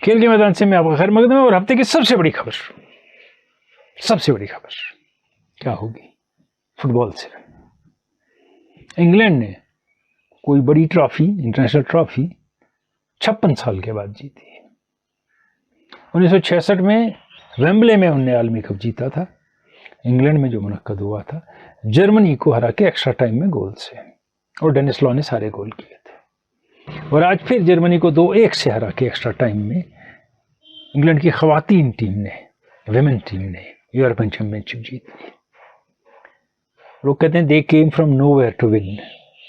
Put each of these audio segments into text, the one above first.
खेल के मैदान से मैं आपका खैर मकदम है। और हफ्ते की सबसे बड़ी खबर क्या होगी? फुटबॉल से इंग्लैंड ने कोई बड़ी ट्रॉफी, इंटरनेशनल ट्रॉफी 56 साल के बाद जीती। 1966 में वेम्बले में उन्होंने आलमी कप जीता था, इंग्लैंड में जो मुनक्कद हुआ था, जर्मनी को हरा के एक्स्ट्रा टाइम में गोल से, और डेनिस लॉ ने सारे गोल किए थे। और आज फिर जर्मनी को 2-1 से हरा के एक्स्ट्रा टाइम में इंग्लैंड की खवातीन टीम ने, विमेन टीम ने यूरोपियन चैंपियनशिप जीती। लोग कहते हैं they came from nowhere to win,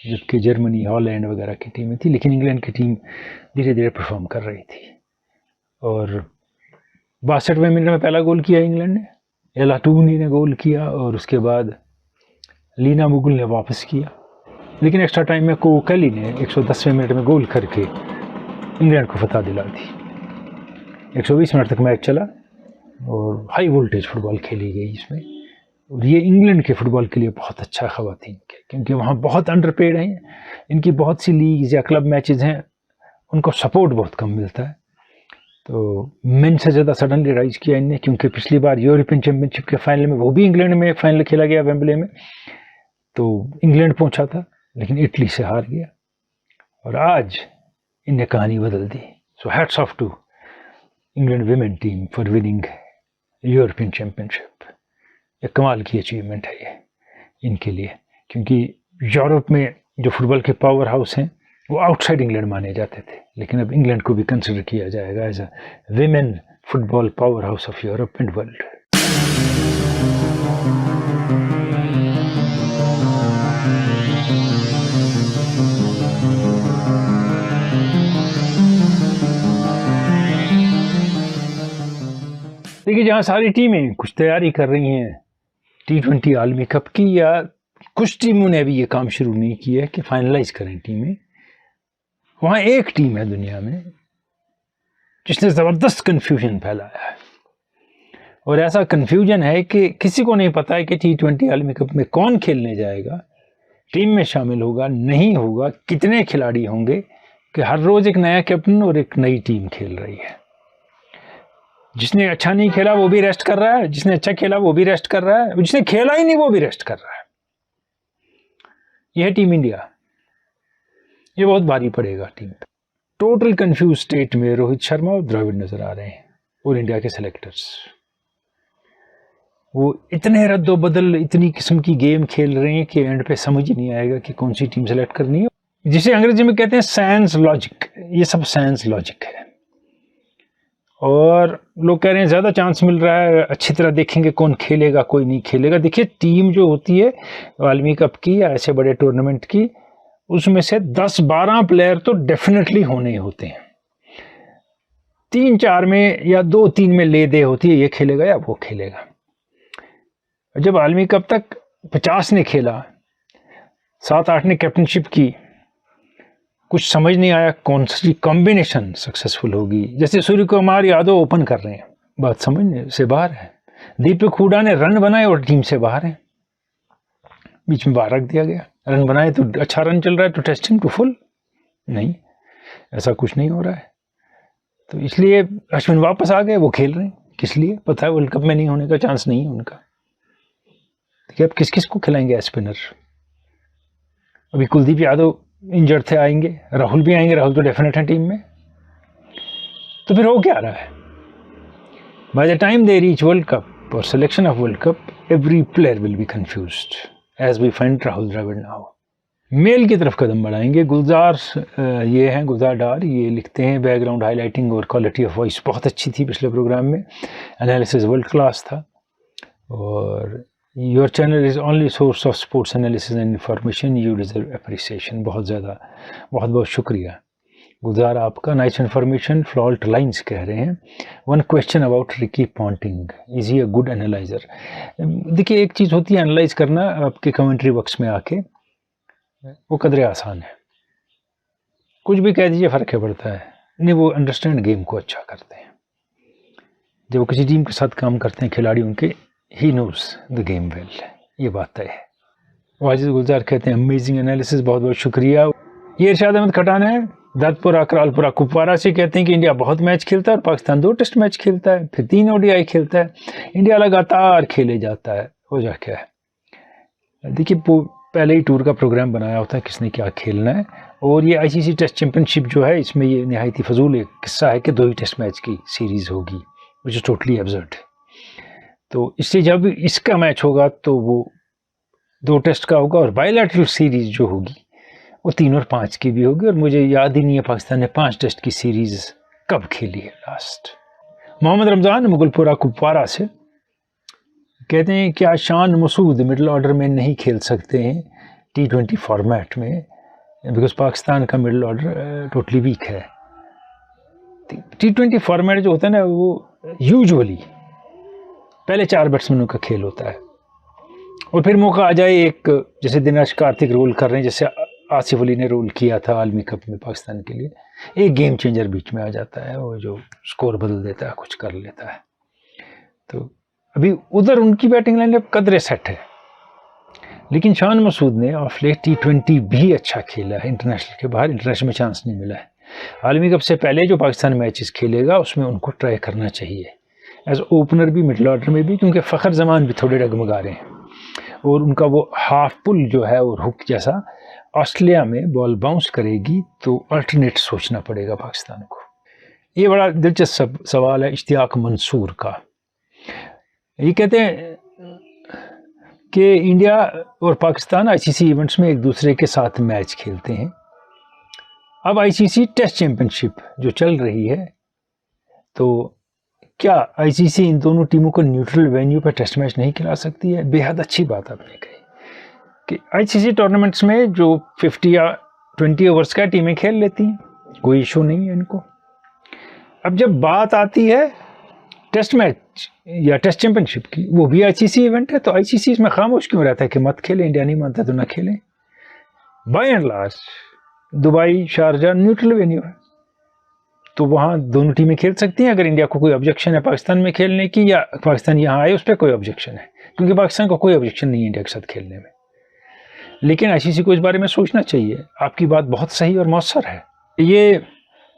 जबकि जर्मनी, हॉलैंड वगैरह की टीमें थी, लेकिन इंग्लैंड की टीम धीरे धीरे परफॉर्म कर रही थी। और 62वें मिनट में पहला गोल किया इंग्लैंड ने, एला टूनी ने गोल किया, और उसके बाद लीना मुगुल ने वापस किया। लेकिन एक्स्ट्रा टाइम में को कैली ने 110वें मिनट में गोल करके इंग्लैंड को फतह दिला दी। 120 मिनट तक मैच चला और हाई वोल्टेज फुटबॉल खेली गई इसमें। और ये इंग्लैंड के फुटबॉल के लिए बहुत अच्छा है ख़वातीन के, क्योंकि वहाँ बहुत अंडरपेड हैं, इनकी बहुत सी लीग्स या क्लब मैचेस हैं, उनको सपोर्ट बहुत कम मिलता है। तो मेन से ज़्यादा सडनली राइज किया इनने, क्योंकि पिछली बार यूरोपियन चैंपियनशिप के फाइनल में, वो भी इंग्लैंड में फाइनल खेला गया वेम्बले में, तो इंग्लैंड पहुंचा था लेकिन इटली से हार गया। और आज इनने कहानी बदल दी। So hats off to England women team for winning European championship. एक कमाल की अचीवमेंट है ये इनके लिए, क्योंकि यूरोप में जो फुटबॉल के पावर हाउस हैं वो आउटसाइड इंग्लैंड माने जाते थे, लेकिन अब इंग्लैंड को भी कंसिडर किया जाएगा as a women football powerhouse of Europe and world. देखिए, जहाँ सारी टीमें कुछ तैयारी कर रही हैं T20 आलमी कप की, या कुछ टीमों ने अभी ये काम शुरू नहीं किया है कि फाइनलाइज करें टीमें, वहाँ एक टीम है दुनिया में जिसने ज़बरदस्त कन्फ्यूजन फैलाया है। और ऐसा कन्फ्यूजन है कि किसी को नहीं पता है कि T20 आलमी कप में कौन खेलने जाएगा, टीम में शामिल होगा, नहीं होगा, कितने खिलाड़ी होंगे, कि हर रोज़ एक नया कैप्टन और एक नई टीम खेल रही है। जिसने अच्छा नहीं खेला वो भी रेस्ट कर रहा है, जिसने अच्छा खेला वो भी रेस्ट कर रहा है, जिसने खेला ही नहीं वो भी रेस्ट कर रहा है। यह है टीम इंडिया। ये बहुत भारी पड़ेगा टीम पे। टोटल कंफ्यूज स्टेट में रोहित शर्मा और द्रविड़ नजर आ रहे हैं, और इंडिया के सेलेक्टर्स। वो इतने रद्दोबदल, इतनी किस्म की गेम खेल रहे हैं कि एंड पे समझ ही नहीं आएगा कि कौन सी टीम सेलेक्ट करनी है, जिसे अंग्रेजी में कहते हैं साइंस लॉजिक। ये सब साइंस लॉजिक है। और लोग कह रहे हैं ज़्यादा चांस मिल रहा है, अच्छी तरह देखेंगे कौन खेलेगा, कोई नहीं खेलेगा। देखिए, टीम जो होती है आलमी कप की या ऐसे बड़े टूर्नामेंट की, उसमें से 10-12 प्लेयर तो डेफिनेटली होने ही होते हैं। 3-4 में या 2-3 में ले दे होती है, ये खेलेगा या वो खेलेगा। जब आलमी कप तक 50 ने खेला, 7-8 ने कैप्टनशिप की, कुछ समझ नहीं आया कौन सी कॉम्बिनेशन सक्सेसफुल होगी। जैसे सूर्य कुमार यादव ओपन कर रहे हैं, बात समझने से बाहर है। दीपक हुडा ने रन बनाए और टीम से बाहर है, बीच में बाहर रख दिया गया। रन बनाए तो अच्छा रन चल रहा है तो टेस्टिंग टू फुल, नहीं, ऐसा कुछ नहीं हो रहा है। तो इसलिए अश्विन वापस आ गए, वो खेल रहे हैं। किस लिए? पता है वर्ल्ड कप में नहीं होने का चांस नहीं है उनका। देखिए, अब किस किस को खिलाएंगे स्पिनर? अभी कुलदीप यादव इंजर्ड थे, आएंगे, राहुल भी आएंगे, राहुल तो डेफिनेट है टीम में। तो फिर हो क्या रहा है? By the time they reach World Cup और selection of World Cup, every player will be confused as we find Rahul Dravid now. मेल की तरफ कदम बढ़ाएंगे। गुलजार ये हैं, गुलजार डार, ये लिखते हैं बैकग्राउंड हाईलाइटिंग और क्वालिटी ऑफ वॉइस बहुत अच्छी थी पिछले प्रोग्राम में, एनालिसिस वर्ल्ड क्लास था। और your channel is only source of sports analysis and information, you deserve appreciation. बहुत ज़्यादा, बहुत बहुत शुक्रिया गुलजार आपका। नाइस इन्फॉर्मेशन, फ्लॉल्ट लाइन्स कह रहे हैं। One question about Ricky Ponting, is he a good analyser? देखिए, एक चीज़ होती है एनालाइज करना, आपके कमेंट्री बॉक्स में आके, वो कदरे आसान है, कुछ भी कह दीजिए फ़र्क क्या पड़ता है। नहीं, वो अंडरस्टैंड गेम को अच्छा करते हैं। जब वो किसी टीम के साथ काम करते हैं खिलाड़ी उनके, he knows the game well, ये बात तय है। वाजिद गुलजार कहते हैं अमेजिंग एनालिसिस, बहुत बहुत शुक्रिया। ये इरशाद अहमद खटान है, दत्तपुरा करालपुरा कुपवारा से, कहते हैं कि इंडिया बहुत मैच खेलता है और पाकिस्तान 2 टेस्ट मैच खेलता है, फिर 3 ODI खेलता है, इंडिया लगातार खेले जाता है, वजह क्या है? देखिए पहले ही टूर का प्रोग्राम बनाया होता है किसने क्या खेलना है, और ये ICC टेस्ट चैंपियनशिप जो है इसमें ये नहायत ही फजूल एक किस्सा है कि 2 ही टेस्ट मैच की सीरीज़ होगी, विच इज़ टोटली एब्सर्ड। तो इससे जब इसका मैच होगा तो वो 2 टेस्ट का होगा, और बायलैटरल सीरीज़ जो होगी वो 3 और 5 की भी होगी, और मुझे याद ही नहीं है पाकिस्तान ने 5 टेस्ट की सीरीज़ कब खेली है लास्ट। मोहम्मद रमज़ान मुगलपुरा कुपवारा से कहते हैं क्या शान मसूद मिडिल ऑर्डर में नहीं खेल सकते हैं T20 फॉर्मेट में, बिकॉज पाकिस्तान का मिडिल ऑर्डर टोटली वीक है। T20 फॉर्मेट जो होता है ना वो यूजुअली पहले 4 बैट्समैनों का खेल होता है, और फिर मौका आ जाए एक, जैसे दिनेश कार्तिक रोल कर रहे हैं, जैसे आसिफ अली ने रोल किया था आलमी कप में पाकिस्तान के लिए, एक गेम चेंजर बीच में आ जाता है, वो जो स्कोर बदल देता है, कुछ कर लेता है। तो अभी उधर उनकी बैटिंग लाइन कदरे सेट है, लेकिन शान मसूद ने ऑफ लेट T20 भी अच्छा खेला है, इंटरनेशनल के बाहर इंटरनेशनल में चांस नहीं मिला है। आलमी कप से पहले जो पाकिस्तान मैचेस खेलेगा उसमें उनको ट्राई करना चाहिए एज ओपनर भी, मिडल ऑर्डर में भी, क्योंकि फ़खर जमान भी थोड़े डगमगा रहे हैं, और उनका वो हाफ पुल जो है और हुक जैसा ऑस्ट्रेलिया में बॉल बाउंस करेगी तो अल्टरनेट सोचना पड़ेगा पाकिस्तान को। ये बड़ा दिलचस्प सवाल है इश्तियाक मंसूर का। ये कहते हैं कि इंडिया और पाकिस्तान ICC इवेंट्स में एक दूसरे के साथ मैच खेलते हैं। अब ICC टेस्ट चैंपियनशिप जो चल रही है, तो क्या ICC इन दोनों टीमों को न्यूट्रल वेन्यू पर टेस्ट मैच नहीं खिला सकती है? बेहद अच्छी बात आपने कही कि ICC टूर्नामेंट्स में जो 50 या 20 ओवर्स का टीमें खेल लेती हैं, कोई इशू नहीं है इनको। अब जब बात आती है टेस्ट मैच या टेस्ट चैंपियनशिप की, वो भी ICC इवेंट है, तो ICC इसमें खामोश क्यों रहता है कि मत खेलें, इंडिया नहीं मानता तो ना खेलें। By and large Dubai, Sharjah neutral venue है, तो वहाँ दोनों टीमें खेल सकती हैं। अगर इंडिया को कोई ऑब्जेक्शन है पाकिस्तान में खेलने की, या पाकिस्तान यहाँ आए उस पर कोई ऑब्जेक्शन है, क्योंकि पाकिस्तान को कोई ऑब्जेक्शन नहीं है इंडिया के साथ खेलने में, लेकिन ICC को इस बारे में सोचना चाहिए। आपकी बात बहुत सही और मौसर है। ये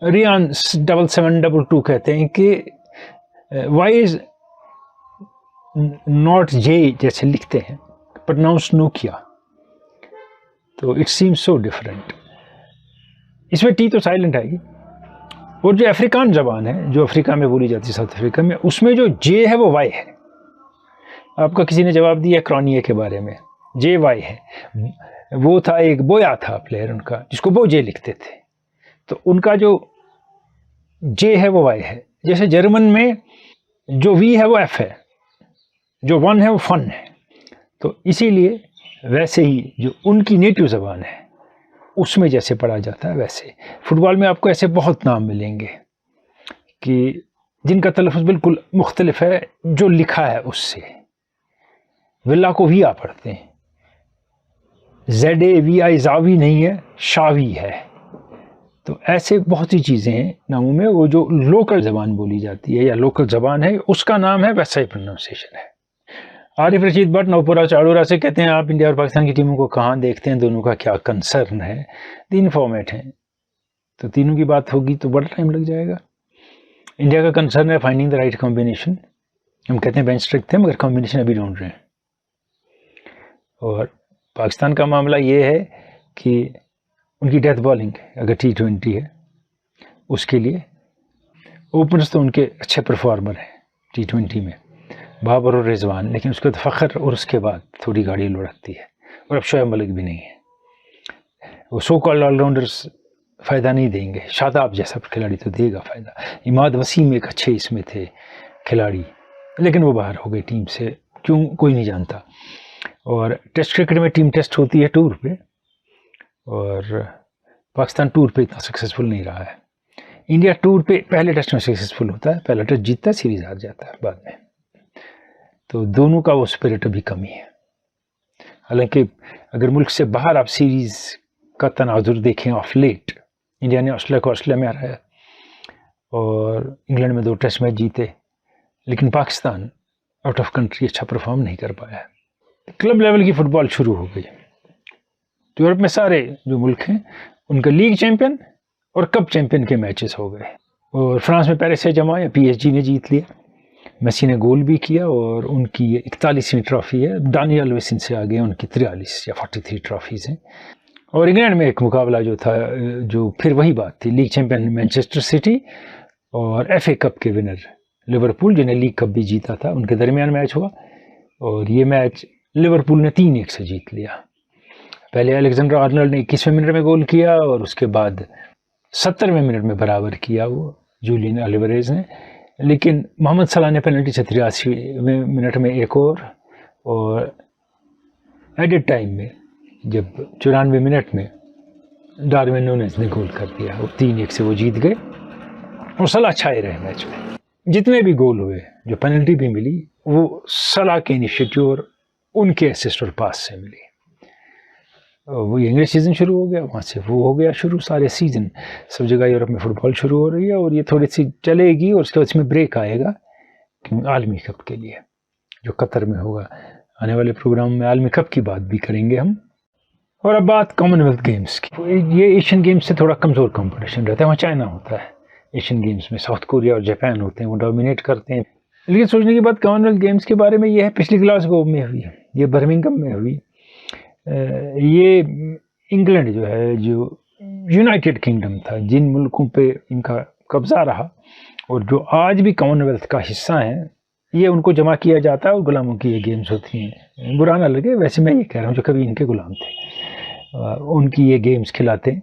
रियान 7722 कहते हैं कि वाई इज नॉट जे जैसे लिखते हैं, प्रोनाउंस नोकिया, तो इट सीम्स सो डिफरेंट। इसमें टी तो साइलेंट आएगी, और जो अफ्रीकान जबान है जो अफ्रीका में बोली जाती है, साउथ अफ्रीका में, उसमें जो जे है वो वाई है। आपका किसी ने जवाब दिया क्रॉनिये के बारे में, जे वाई है। वो था एक बोया था प्लेयर उनका जिसको वो जे लिखते थे, तो उनका जो जे है वो वाई है। जैसे जर्मन में जो वी है वो एफ है, जो वन है वो फन है, तो इसीलिए वैसे ही जो उनकी नेटिव ज़बान है उसमें जैसे पढ़ा जाता है वैसे। फुटबॉल में आपको ऐसे बहुत नाम मिलेंगे कि जिनका तलफ़ुज़ बिल्कुल मुख्तलिफ है जो लिखा है उससे। विला को विया पढ़ते हैं, ZAVI जावी नहीं है, शावी है। तो ऐसे बहुत सी चीज़ें हैं नामों में, वो जो लोकल ज़बान बोली जाती है या लोकल ज़बान है उसका नाम है, वैसा ही प्रोनाउंसिएशन है। आरिफ रशीद भट्ट नवपुरा चाड़ूरा से कहते हैं आप इंडिया और पाकिस्तान की टीमों को कहाँ देखते हैं, दोनों का क्या कंसर्न है? 3 फॉर्मेट हैं, तो तीनों की बात होगी तो बड़ा टाइम लग जाएगा। इंडिया का कंसर्न है फाइंडिंग द राइट कॉम्बिनेशन। हम कहते हैं बेंच स्ट्रिक्ट थे मगर कॉम्बिनेशन अभी ढूंढ रहे हैं। और पाकिस्तान का मामला ये है कि उनकी डेथ बॉलिंग अगर T20 है उसके लिए ओपनर्स तो उनके अच्छे परफॉर्मर हैं T20 में, बाबर और रिजवान, लेकिन उसके बाद फ़खर और उसके बाद थोड़ी गाड़ी लुढ़कती है, और अब शोएब मलिक भी नहीं है। वो सो कॉल्ड ऑलराउंडर्स फ़ायदा नहीं देंगे, शादाब जैसा खिलाड़ी तो देगा फ़ायदा। इमाद वसीम एक अच्छे इसमें थे खिलाड़ी, लेकिन वो बाहर हो गए टीम से, क्यों कोई नहीं जानता। और टेस्ट क्रिकेट में टीम टेस्ट होती है टूर पे, और पाकिस्तान टूर पे इतना सक्सेसफुल नहीं रहा है। इंडिया टूर पे पहले टेस्ट में सक्सेसफुल होता है, पहला टेस्ट जीतता है, सीरीज़ हार जाता है बाद में, तो दोनों का वो स्पिरिट अभी कमी है। हालांकि अगर मुल्क से बाहर आप सीरीज़ का तनाजुर देखें ऑफ लेट, इंडिया ने ऑस्ट्रेलिया को ऑस्ट्रेलिया में हराया और इंग्लैंड में 2 टेस्ट मैच जीते, लेकिन पाकिस्तान आउट ऑफ कंट्री अच्छा परफॉर्म नहीं कर पाया। क्लब लेवल की फ़ुटबॉल शुरू हो गई, यूरोप में सारे जो मुल्क हैं उनका लीग चैंपियन और कप चैंपियन के मैचेस हो गए। और फ्रांस में पेरिस से जमा या PSG ने जीत लिया, मेसी ने गोल भी किया और उनकी ये 41वीं ट्रॉफी है। दानियल अलवेस इनसे आगे उनकी 43 या 43 ट्रॉफीज़ हैं। और इंग्लैंड में एक मुकाबला जो था, जो फिर वही बात थी, लीग चैंपियन मैनचेस्टर सिटी और FA कप के विनर लिवरपूल, जिन्हें लीग कप भी जीता था, उनके दरमियान मैच हुआ और ये मैच लिवरपूल ने 3-1 से जीत लिया। पहले अलेक्जेंडर आर्नल्ड ने 21वें मिनट में गोल किया और उसके बाद 70वें मिनट में बराबर किया वो जूलियन अल्वारेज ने, लेकिन मोहम्मद सलाह ने पेनल्टी से 83वें मिनट में एक और एडेड टाइम में जब 94 मिनट में डार्विन नूनेज ने गोल कर दिया और 3-1 से वो जीत गए और सलाह छाए रहे मैच में। जितने भी गोल हुए, जो पेनल्टी भी मिली, वो सलाह के इनिशिएटिव और उनके असिस्ट और पास से मिली। वो इंग्लिश सीज़न शुरू हो गया, वहाँ से वो हो गया शुरू, सारे सीज़न सब जगह यूरोप में फुटबॉल शुरू हो रही है और ये थोड़ी सी चलेगी और उसके बाद इसमें ब्रेक आएगा आलमी कप के लिए, जो कतर में होगा। आने वाले प्रोग्राम में आलमी कप की बात भी करेंगे हम। और अब बात कॉमनवेल्थ गेम्स की। ये एशियन गेम्स से थोड़ा कमज़ोर कंपटीशन रहता है। वहाँ चाइना होता है एशियन गेम्स में, साउथ कोरिया और जापान होते हैं, वो डोमिनेट करते हैं। लेकिन सोचने की बात कॉमनवेल्थ गेम्स के बारे में ये है, पिछली ग्लासगो में हुई, ये बर्मिंघम में हुई। ये इंग्लैंड जो है, जो यूनाइटेड किंगडम था, जिन मुल्कों पे इनका कब्ज़ा रहा और जो आज भी कॉमनवेल्थ का हिस्सा हैं, ये उनको जमा किया जाता है और गुलामों की ये गेम्स होती हैं। बुरा ना लगे, वैसे मैं ये कह रहा हूँ जो कभी इनके गुलाम थे, उनकी ये गेम्स खिलाते हैं।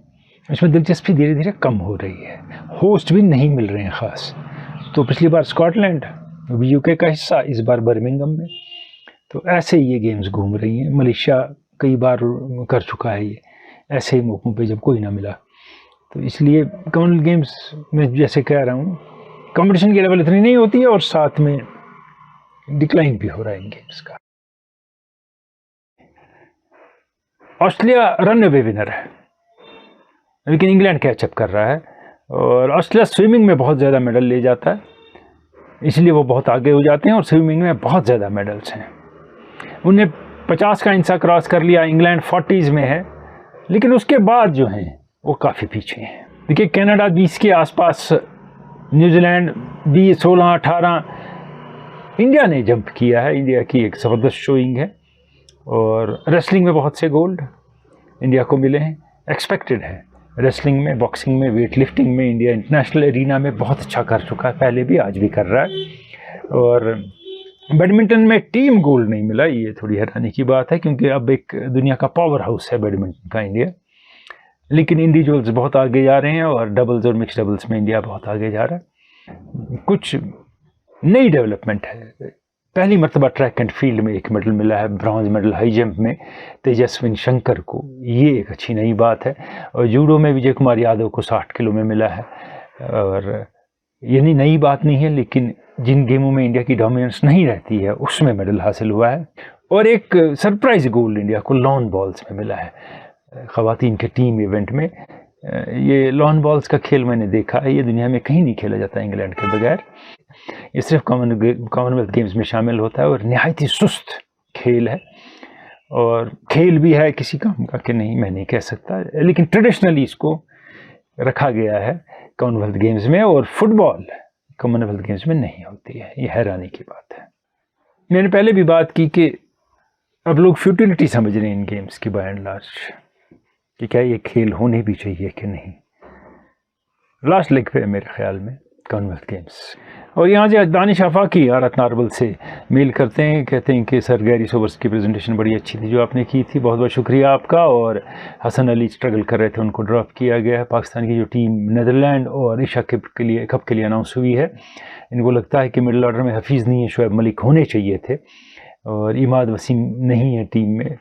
इसमें दिलचस्पी धीरे धीरे कम हो रही है, होस्ट भी नहीं मिल रहे हैं ख़ास। तो पिछली बार स्कॉटलैंड, UK का हिस्सा, इस बार बर्मिंघम में। तो ऐसे ही ये गेम्स घूम रही हैं। मलेशिया कई बार कर चुका है ये, ऐसे ही मौक़ों पे जब कोई ना मिला। तो इसलिए कॉमनवेल्थ गेम्स में जैसे कह रहा हूँ, कंपटीशन की लेवल इतनी नहीं होती है और साथ में डिक्लाइन भी हो रहा है इन गेम्स का। ऑस्ट्रेलिया रन अवे विनर है, लेकिन इंग्लैंड कैचअप कर रहा है। और ऑस्ट्रेलिया स्विमिंग में बहुत ज़्यादा मेडल ले जाता है, इसलिए वो बहुत आगे हो जाते हैं और स्विमिंग में बहुत ज़्यादा मेडल्स हैं। उन्हें 50 का इंसा क्रॉस कर लिया, इंग्लैंड 40s में है, लेकिन उसके बाद जो हैं वो काफ़ी पीछे हैं। देखिए, कनाडा 20 के आसपास, न्यूजीलैंड 20, 16, 18, इंडिया ने जंप किया है। इंडिया की एक ज़बरदस्त शोइंग है और रेसलिंग में बहुत से गोल्ड इंडिया को मिले हैं, एक्सपेक्टेड है। रेसलिंग में, बॉक्सिंग में, वेट लिफ्टिंग में इंडिया इंटरनेशनल एरिना में बहुत अच्छा कर चुका है, पहले भी आज भी कर रहा है। और बैडमिंटन में टीम गोल्ड नहीं मिला, ये थोड़ी हैरानी की बात है, क्योंकि अब एक दुनिया का पावर हाउस है बैडमिंटन का इंडिया। लेकिन इंडिविजुअल्स बहुत आगे जा रहे हैं और डबल्स और मिक्स डबल्स में इंडिया बहुत आगे जा रहा है। कुछ नई डेवलपमेंट है। पहली मरतबा ट्रैक एंड फील्ड में एक मेडल मिला है, ब्रॉन्ज मेडल हाई जंप में तेजस्विन शंकर को, ये एक अच्छी नई बात है। और जूडो में विजय कुमार यादव को 60 किलो में मिला है। और ये नई बात नहीं है, लेकिन जिन गेमों में इंडिया की डोमिनेंस नहीं रहती है उसमें मेडल हासिल हुआ है। और एक सरप्राइज गोल्ड इंडिया को लॉन बॉल्स में मिला है, ख़वातीन के टीम इवेंट में। ये लॉन बॉल्स का खेल मैंने देखा है, ये दुनिया में कहीं नहीं खेला जाता इंग्लैंड के बगैर। ये सिर्फ कॉमनवेल्थ गेम्स में शामिल होता है और नहायत ही सुस्त खेल है। और खेल भी है किसी काम का कि नहीं, मैं नहीं कह सकता, लेकिन ट्रेडिशनली इसको रखा गया है कॉमनवेल्थ गेम्स में। और फुटबॉल कॉमनवेल्थ गेम्स में नहीं होती है, ये हैरानी की बात है। मैंने पहले भी बात की कि अब लोग फ्यूटिलिटी समझ रहे हैं इन गेम्स की बाय एंड लार्ज, कि क्या ये खेल होने भी चाहिए कि नहीं। लास्ट लेग पे मेरे ख्याल में कॉमनवेल्थ गेम्स। और यहाँ से दानिश आफाकी आरत नार्बल से मेल करते हैं, कहते हैं कि सर गैरी सोबर्स की प्रेजेंटेशन बड़ी अच्छी थी जो आपने की थी, बहुत बहुत शुक्रिया आपका। और हसन अली स्ट्रगल कर रहे थे, उनको ड्रॉप किया गया है। पाकिस्तान की जो टीम नीदरलैंड और एशिया कप के लिए अनाउंस हुई है, इनको लगता है कि मिडिल ऑर्डर में हफीज़ नहीं है, शुएब मलिक होने चाहिए थे और इमाद वसीम नहीं है टीम में।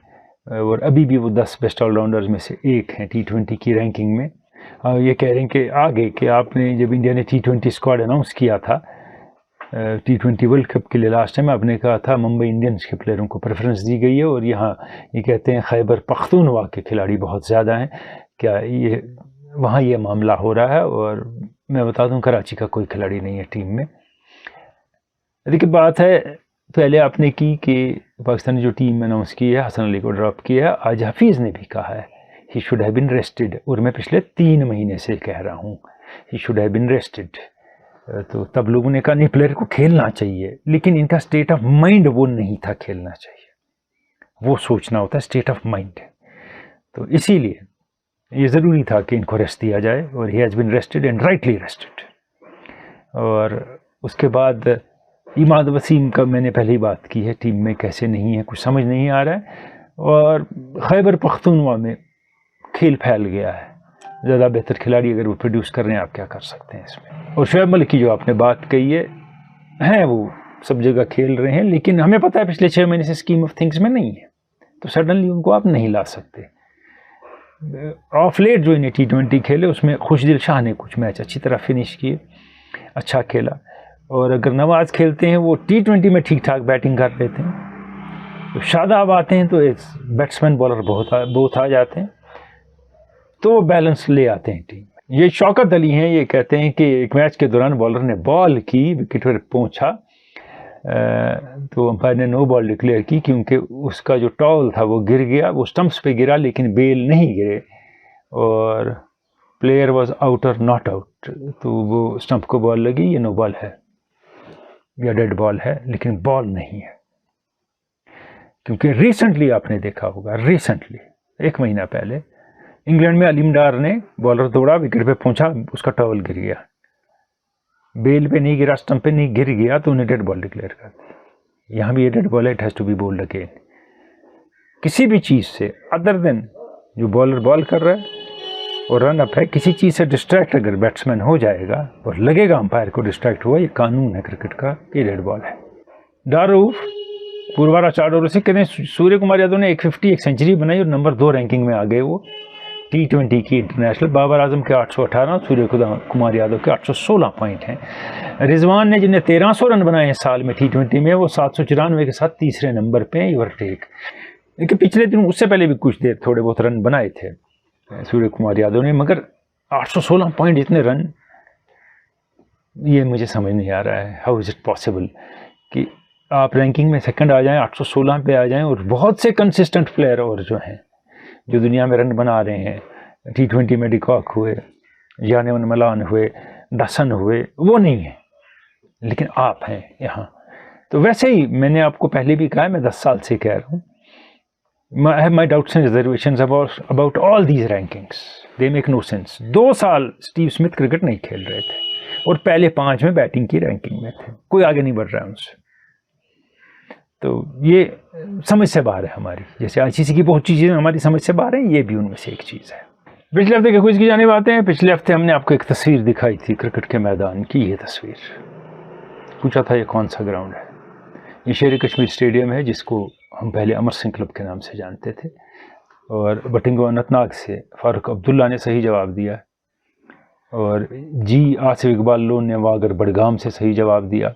और अभी भी वो 10 बेस्ट ऑलराउंडर्स में से एक हैं T20 की रैंकिंग में। ये कह रहे हैं कि आगे कि आपने जब इंडिया ने T20 स्क्वाड अनाउंस किया था T20 वर्ल्ड कप के लिए लास्ट टाइम, आपने कहा था मुंबई इंडियंस के प्लेयरों को प्रेफरेंस दी गई है और यहाँ ये कहते हैं खैबर पख्तूनख्वा के खिलाड़ी बहुत ज़्यादा हैं। क्या ये वहाँ ये मामला हो रहा है? और मैं बता दूँ, कराची का कोई खिलाड़ी नहीं है टीम में। देखिए, बात है पहले आपने की कि पाकिस्तान ने जो टीम अनाउंस की है, हसन अली को ड्रॉप किया है। आज हफीज़ ने भी कहा है he should have been rested, और मैं पिछले 3 महीने से कह रहा हूँ he should have been rested. तो तब लोगों ने कहा नहीं प्लेयर को खेलना चाहिए, लेकिन इनका स्टेट ऑफ माइंड वो नहीं था खेलना चाहिए, वो सोचना होता है स्टेट ऑफ माइंड। तो इसीलिए ये ज़रूरी था कि इनको रेस्ट दिया जाए, और he has been rested and rightly rested. और उसके बाद इमाद वसीम का मैंने पहले ही बात की है, टीम में कैसे नहीं है, कुछ समझ नहीं आ रहा है, और खैबर पख्तूनख्वा में खेल फैल गया है। ज़्यादा बेहतर खिलाड़ी अगर वो प्रोड्यूस कर रहे हैं, आप क्या कर सकते हैं इसमें। और शोएब मलिक की जो आपने बात कही है वो सब जगह खेल रहे हैं, लेकिन हमें पता है पिछले 6 महीने से स्कीम ऑफ थिंग्स में नहीं है, तो सडनली उनको आप नहीं ला सकते। ऑफ लेट जो इन्हें T20 खेले उसमें खुशदिल शाह ने कुछ मैच अच्छी तरह फिनिश किए, अच्छा खेला। और अगर नवाज़ खेलते हैं वो T20 में ठीक ठाक बैटिंग कर लेते हैं, तो शादाब आते हैं तो बैट्समैन बॉलर बहुत आ जाते हैं, तो वो बैलेंस ले आते हैं टीम। ये शौकत अली हैं, ये कहते हैं कि एक मैच के दौरान बॉलर ने बॉल की, विकेट पर पहुंचा, तो अंपायर ने नो बॉल डिक्लेयर की, क्योंकि उसका जो टॉवल था वो गिर गया, वो स्टंप्स पे गिरा लेकिन बेल नहीं गिरे, और प्लेयर वाज आउट और नॉट आउट, तो वो स्टंप को बॉल लगी, ये नो बॉल है या डेड बॉल है, लेकिन बॉल नहीं है। क्योंकि रिसेंटली आपने देखा होगा, रिसेंटली 1 महीना पहले इंग्लैंड में अलीम डार ने बॉलर दौड़ा, विकेट पे पहुंचा, उसका टॉवल गिर गया, बेल पे नहीं गिरा, स्टंप पे नहीं गिर गया, तो उन्हें डेड बॉल डिक्लेयर कर दिया। यहाँ भी ये डेड बॉल है, it has to be bowled again. किसी भी चीज़ से अदर देन जो बॉलर बॉल कर रहा है और रन अप है, किसी चीज़ से डिस्ट्रैक्ट अगर बैट्समैन हो जाएगा और लगेगा अंपायर को डिस्ट्रैक्ट हुआ, ये कानून है क्रिकेट का, ये डेड बॉल है। डारूफ पुरवारा 4 ओवर से कहते हैं सूर्य कुमार यादव ने 150 एक सेंचुरी बनाई और नंबर 2 रैंकिंग में आ गए वो T20 की इंटरनेशनल। बाबर आजम के 818, सूर्य कुमार यादव के 816 पॉइंट हैं। रिजवान ने जिन्हें 1300 रन बनाए हैं साल में T20 में, वो 794 के साथ तीसरे नंबर पे ओवरटेक। लेकिन पिछले दिन उससे पहले भी कुछ देर थोड़े बहुत रन बनाए थे सूर्य कुमार यादव ने, मगर 816 पॉइंट इतने रन, ये मुझे समझ नहीं आ रहा है। हाउ इज़ इट पॉसिबल कि आप रैंकिंग में सेकंड आ जाएं, 816 पे आ जाएं, और बहुत से कंसिस्टेंट प्लेयर और जो हैं जो दुनिया में रन बना रहे हैं, T20 में डिकॉक हुए, जानेमन मलान हुए, डसन हुए, वो नहीं है, लेकिन आप हैं यहाँ। तो वैसे ही मैंने आपको पहले भी कहा है, मैं 10 साल से कह रहा हूँ, I have my doubts and reservations about all these rankings. They make no sense. 2 साल स्टीव स्मिथ क्रिकेट नहीं खेल रहे थे और पहले 5 में बैटिंग की रैंकिंग में थे, कोई आगे नहीं बढ़ रहा है उनसे। तो ये समझ से बाहर है हमारी, जैसे ICC की बहुत चीज़ें हमारी समझ से बाहर हैं, ये भी उनमें से एक चीज़ है। पिछले हफ्ते के क्विज की जानिब आते हैं। पिछले हफ्ते हमने आपको एक तस्वीर दिखाई थी क्रिकेट के मैदान की, ये तस्वीर, पूछा था ये कौन सा ग्राउंड है। ये शेर कश्मीर स्टेडियम है, जिसको हम पहले अमर सिंह क्लब के नाम से जानते थे, और बटिंगो अनंतनाग से फारूक अब्दुल्ला ने सही जवाब दिया, और आसिफ इकबाल लोन ने वागर बडगाम से सही जवाब दिया।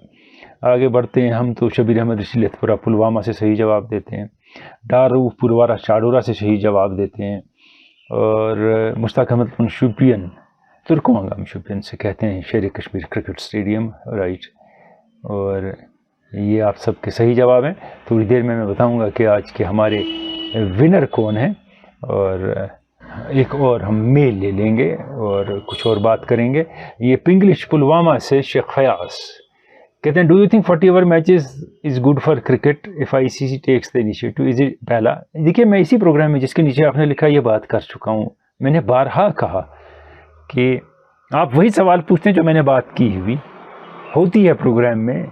आगे बढ़ते हैं हम तो शबीर अहमद रशीलतपुरा पुलवामा से सही जवाब देते हैं, डारूफ पुरवारा चाडोरा से सही जवाब देते हैं, और मुश्ताक अहमद शुपियन तुर्कवांगम शुपियन से कहते हैं शेर कश्मीर क्रिकेट स्टेडियम, राइट। और ये आप सबके सही जवाब हैं। थोड़ी देर में मैं बताऊंगा कि आज के हमारे विनर कौन हैं, और एक और हम मेल ले लेंगे और कुछ और बात करेंगे। ये पिंगलिश पुलवामा से शेख फयाज कहते हैं, do you think 40 over matches is good for cricket if ICC takes the initiative, is it? पहला, देखिए मैं इसी प्रोग्राम में जिसके नीचे आपने लिखा ये बात कर चुका हूँ। मैंने बारहा कहा कि आप वही सवाल पूछते हैं जो मैंने बात की हुई होती है प्रोग्राम में,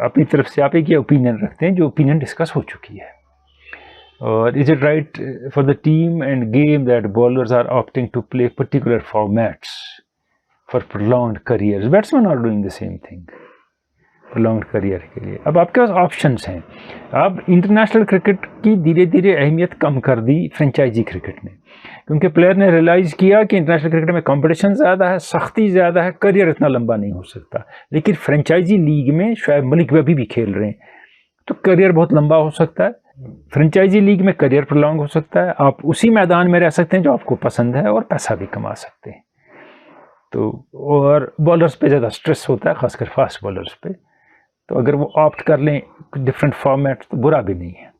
अपनी तरफ से आप एक ये ओपिनियन रखते हैं जो ओपिनियन डिस्कस हो चुकी है। और is it right for the team and game that bowlers are opting to play particular formats for prolonged careers? Batsman are doing the same thing prolonged career के लिए। अब आपके पास ऑप्शंस हैं। अब इंटरनेशनल क्रिकेट की धीरे धीरे अहमियत कम कर दी फ्रेंचाइजी क्रिकेट ने, क्योंकि प्लेयर ने रियलाइज़ किया कि इंटरनेशनल क्रिकेट में कंपटीशन ज़्यादा है, सख्ती ज़्यादा है, करियर इतना लंबा नहीं हो सकता। लेकिन फ्रेंचाइजी लीग में शोएब मलिक भी खेल रहे हैं, तो करियर बहुत लंबा हो सकता है। फ्रेंचाइजी लीग में करियर प्रोलॉन्ग हो सकता है, आप उसी मैदान में रह सकते हैं जो आपको पसंद है और पैसा भी कमा सकते हैं। तो और बॉलर्स पे ज़्यादा स्ट्रेस होता है, खासकर फास्ट बॉलर्स पे, तो अगर वो ऑप्ट कर लें डिफरेंट फॉर्मेट तो बुरा भी नहीं है।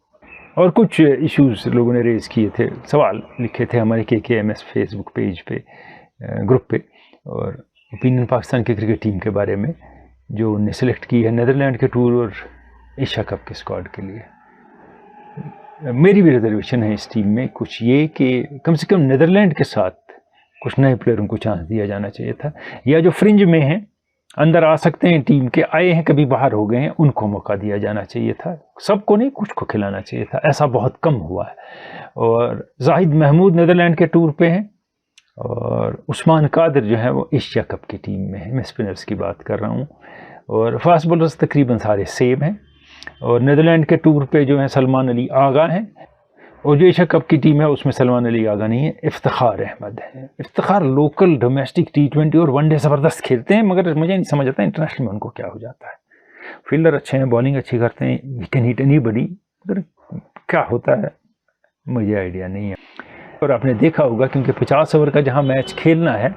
और कुछ इश्यूज लोगों ने रेज़ किए थे, सवाल लिखे थे हमारे KKMS फेसबुक पेज पे, ग्रुप पे, और ओपिनियन पाकिस्तान की क्रिकेट टीम के बारे में जो उन्हें सेलेक्ट की है नीदरलैंड के टूर और एशिया कप के स्क्वाड के लिए। मेरी भी रिजर्वेशन है इस टीम में कुछ ये कि कम से कम नीदरलैंड के साथ कुछ नए प्लेयरों को चांस दिया जाना चाहिए था, या जो फ्रिंज में हैं, अंदर आ सकते हैं टीम के, आए हैं कभी बाहर हो गए हैं, उनको मौका दिया जाना चाहिए था। सबको नहीं, कुछ को खिलाना चाहिए था, ऐसा बहुत कम हुआ है। और जाहिद महमूद नीदरलैंड के टूर पे हैं और उस्मान कादिर जो है वो एशिया कप की टीम में है, मैं स्पिनर्स की बात कर रहा हूँ। और फास्ट बॉलर्स तकरीबन सारे सेम हैं। और नीदरलैंड के टूर पे जो है सलमान अली आगा हैं, और जो एशिया कप की टीम है उसमें सलमान अली आगा नहीं है, इफ्तिखार अहमद है। इफ्तिखार लोकल डोमेस्टिक T20 और वनडे ज़बरदस्त खेलते हैं, मगर मुझे नहीं समझ आता इंटरनेशनल में उनको क्या हो जाता है। फील्डर अच्छे हैं, बॉलिंग अच्छी करते हैं, ही कैन हिट एनीबॉडी, मगर क्या होता है मुझे आइडिया नहीं है। और आपने देखा होगा क्योंकि 50 ओवर का जहाँ मैच खेलना है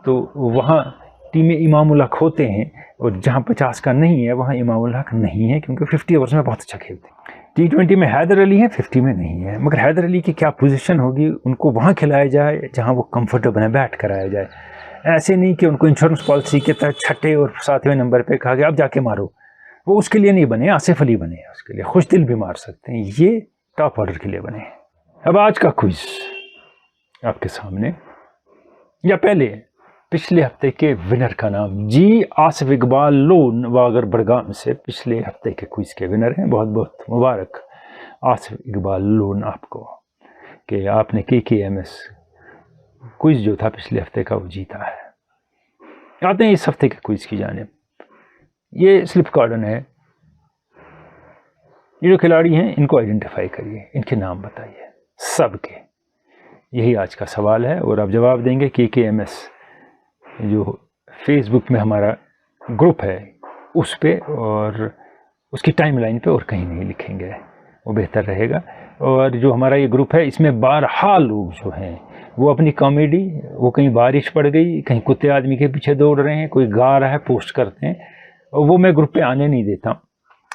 तो वहाँ टीमें इमामुल हक होते हैं, और जहाँ 50 का नहीं है वहाँ इमामुल हक नहीं है, क्योंकि 50 ओवर्स में बहुत अच्छा खेलते हैं। T20 में हैदर अली है, 50 में नहीं है, मगर हैदर अली की क्या पोजीशन होगी, उनको वहाँ खिलाया जाए जहाँ वो कंफर्टेबल है, बैट कराया जाए। ऐसे नहीं कि उनको इंश्योरेंस पॉलिसी के तहत 6ठे और 7वें नंबर पे कहा गया अब जाके मारो, वो उसके लिए नहीं बने, आसिफ अली बने हैं उसके लिए, खुश दिल भी मार सकते हैं, ये टॉप ऑर्डर के लिए बने हैं। अब आज का क्विज आपके सामने, या पहले पिछले हफ्ते के विनर का नाम जी आसिफ इकबाल लोन वागर बड़गाम से पिछले हफ्ते के क्विज के विनर हैं। बहुत बहुत मुबारक आसिफ इकबाल लोन आपको कि आपने KKMS क्विज जो था पिछले हफ्ते का वो जीता है। आते हैं इस हफ्ते के क्विज की जानिब। ये स्लिप कार्डन है, ये जो खिलाड़ी हैं इनको आइडेंटिफाई करिए, इनके नाम बताइए सबके, यही आज का सवाल है। और आप जवाब देंगे KKMS जो फेसबुक में हमारा ग्रुप है उस पे, और उसकी टाइमलाइन पे, और कहीं नहीं लिखेंगे, वो बेहतर रहेगा। और जो हमारा ये ग्रुप है इसमें बारहा लोग जो हैं वो अपनी कॉमेडी, वो कहीं बारिश पड़ गई, कहीं कुत्ते आदमी के पीछे दौड़ रहे हैं, कोई गा रहा है, पोस्ट करते हैं, और वो मैं ग्रुप पे आने नहीं देता,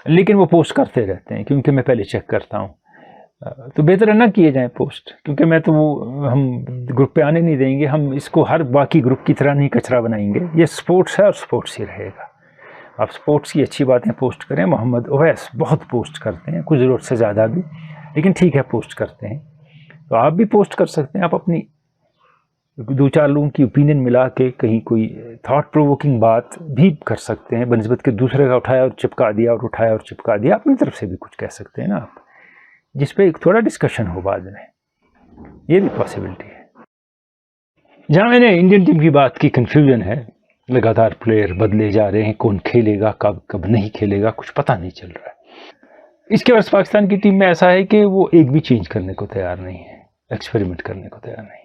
लेकिन वो पोस्ट करते रहते हैं क्योंकि मैं पहले चेक करता हूँ। तो बेहतर है ना किए जाएं पोस्ट, क्योंकि मैं तो वो हम ग्रुप पे आने नहीं देंगे, हम इसको हर बाकी ग्रुप की तरह नहीं कचरा बनाएंगे। ये स्पोर्ट्स है और स्पोर्ट्स ही रहेगा। आप स्पोर्ट्स की अच्छी बातें पोस्ट करें, मोहम्मद ओवैस बहुत पोस्ट करते हैं, कुछ ज़रूरत से ज़्यादा भी, लेकिन ठीक है पोस्ट करते हैं, तो आप भी पोस्ट कर सकते हैं। आप अपनी 2-4 लोगों की ओपिनियन मिला के कहीं कोई थॉट प्रोवोकिंग बात भी कर सकते हैं, बनस्बत के दूसरे का उठाया और चिपका दिया और उठाया और चिपका दिया, अपनी तरफ से भी कुछ कह सकते हैं ना आप, जिस पे थोड़ा डिस्कशन हो बाद में, ये भी पॉसिबिलिटी है। जहाँ मैंने इंडियन टीम की बात की, कन्फ्यूजन है, लगातार प्लेयर बदले जा रहे हैं, कौन खेलेगा कब कब नहीं खेलेगा कुछ पता नहीं चल रहा है। इसके बाद पाकिस्तान की टीम में ऐसा है कि वो एक भी चेंज करने को तैयार नहीं है, एक्सपेरिमेंट करने को तैयार नहीं।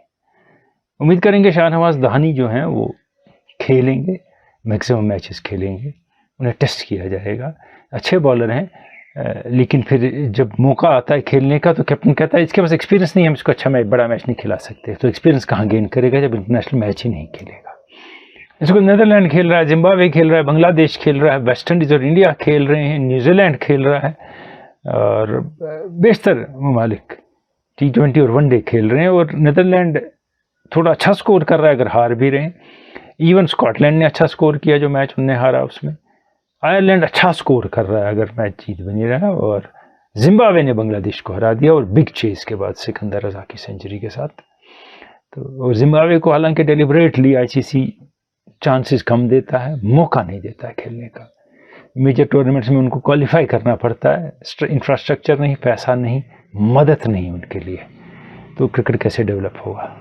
उम्मीद करेंगे शाहनवाज दहानी जो हैं वो खेलेंगे, मैक्सिमम मैचेस खेलेंगे, उन्हें टेस्ट किया जाएगा, अच्छे बॉलर हैं, लेकिन फिर जब मौका आता है खेलने का तो कैप्टन कहता है इसके पास एक्सपीरियंस नहीं है, हम इसको अच्छा मैच, बड़ा मैच नहीं खिला सकते। तो एक्सपीरियंस कहाँ गेन करेगा जब इंटरनेशनल मैच ही नहीं खेलेगा। इसको नीदरलैंड खेल रहा है, जिम्बाब्वे खेल रहा है, बांग्लादेश खेल रहा है, वेस्ट इंडीज़ और इंडिया खेल रहे हैं, न्यूजीलैंड खेल रहा है, और बेशतर ममालिक T20 और वनडे खेल रहे हैं। और नीदरलैंड थोड़ा अच्छा स्कोर कर रहा है अगर हार भी रहे हैं। इवन स्कॉटलैंड ने अच्छा स्कोर किया जो मैच उनने हारा उसमें। आयरलैंड अच्छा स्कोर कर रहा है अगर मैच जीत बनी रहा, और जिम्बाब्वे ने बांग्लादेश को हरा दिया, और बिग चेस के बाद सिकंदर रजा की सेंचुरी के साथ। तो जिम्बाब्वे को हालांकि डेलिबरेटली ICC चांसेस कम देता है, मौका नहीं देता है खेलने का। मेजर टूर्नामेंट्स में उनको क्वालिफाई करना पड़ता है, इंफ्रास्ट्रक्चर नहीं, पैसा नहीं, मदद नहीं उनके लिए, तो क्रिकेट कैसे डेवलप होगा।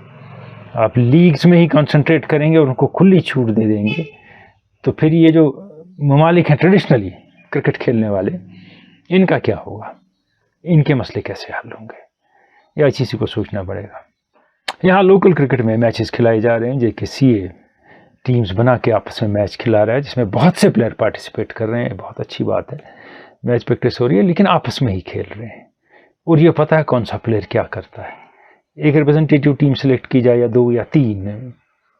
आप लीग्स में ही कंसंट्रेट करेंगे और उनको खुली छूट दे देंगे, तो फिर ये जो ममालिक हैं ट्रेडिशनली क्रिकेट खेलने वाले, इनका क्या होगा, इनके मसले कैसे हल होंगे, या ICC को सोचना पड़ेगा। यहाँ लोकल क्रिकेट में मैचेस खिलाए जा रहे हैं, JKCA टीम्स बना के आपस में मैच खिला रहा है, जिसमें बहुत से प्लेयर पार्टिसिपेट कर रहे हैं, बहुत अच्छी बात है, मैच प्रैक्टिस हो रही है, लेकिन आपस में ही खेल रहे हैं, और ये पता है कौन सा प्लेयर क्या करता है। एक रिप्रेजेंटेटिव टीम सेलेक्ट की जाए, या 2 या 3,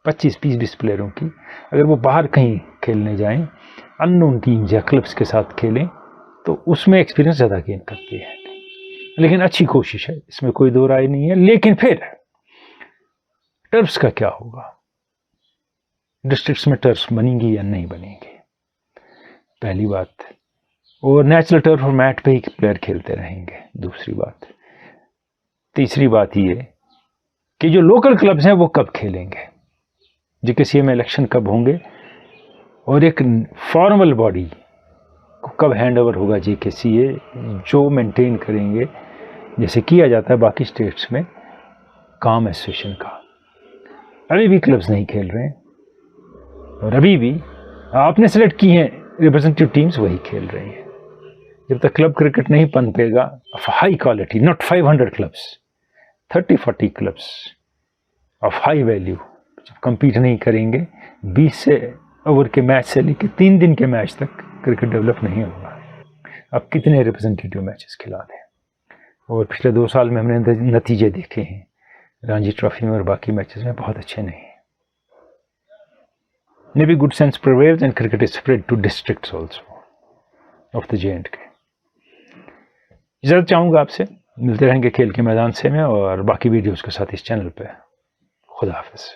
25, 20 प्लेयरों की, अगर वो बाहर कहीं खेलने जाएं, अननोन टीम्स या क्लब्स के साथ खेलें, तो उसमें एक्सपीरियंस ज़्यादा गेन करती है। लेकिन अच्छी कोशिश है, इसमें कोई दो राय नहीं है। लेकिन फिर टर्फ्स का क्या होगा, डिस्ट्रिक्ट्स में टर्फ्स बनेंगी या नहीं बनेंगी, पहली बात। और नेचुरल टर्फ और मैट पे ही प्लेयर खेलते रहेंगे, दूसरी बात। तीसरी बात ये कि जो लोकल क्लब्स हैं वो कब खेलेंगे, जेकेसीए में इलेक्शन कब होंगे, और एक फॉर्मल बॉडी को कब हैंड ओवर होगा जेकेसीए, जो मेंटेन करेंगे जैसे किया जाता है बाकी स्टेट्स में काम एसोसिएशन का। अभी भी क्लब्स नहीं खेल रहे हैं, और अभी भी आपने सेलेक्ट की हैं रिप्रेजेंटेटिव टीम्स, वही खेल रही हैं। जब तक क्लब क्रिकेट नहीं पनपेगा of high quality, not 500 clubs, 30-40 clubs of high value जब compete नहीं करेंगे, 20 से ओवर के मैच से लेकर 3 दिन के मैच तक क्रिकेट डेवलप नहीं होगा। अब कितने रिप्रेजेंटेटिव मैचेस खिला दें, और पिछले 2 साल में हमने नतीजे देखे हैं रणजी ट्रॉफी में और बाकी मैचेस में बहुत अच्छे नहीं हैं। Maybe good sense prevails and cricket is spread to districts also of the J&K. इजाज़त चाहूँगा आपसे, मिलते रहेंगे खेल के मैदान से में और बाकी वीडियोस के साथ इस चैनल पे। खुदा हाफिज़।